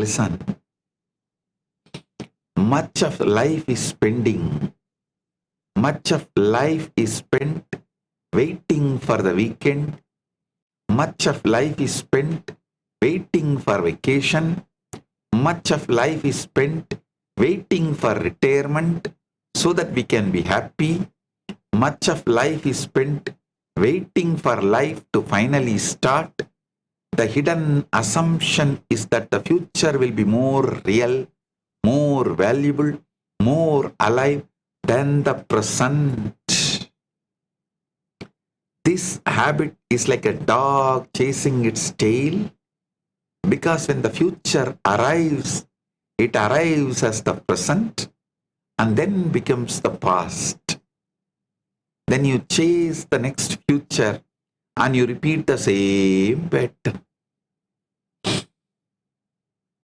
listen. Much of life is spending. Much of life is spent waiting for the weekend. Much of life is spent waiting for vacation. Much of life is spent waiting for retirement so that we can be happy. Much of life is spent waiting for life to finally start. The hidden assumption is that the future will be more real, more valuable, more alive than the present. This habit is like a dog chasing its tail, because when the future arrives, it arrives as the present and then becomes the past. Then you chase the next future and you repeat the same pattern.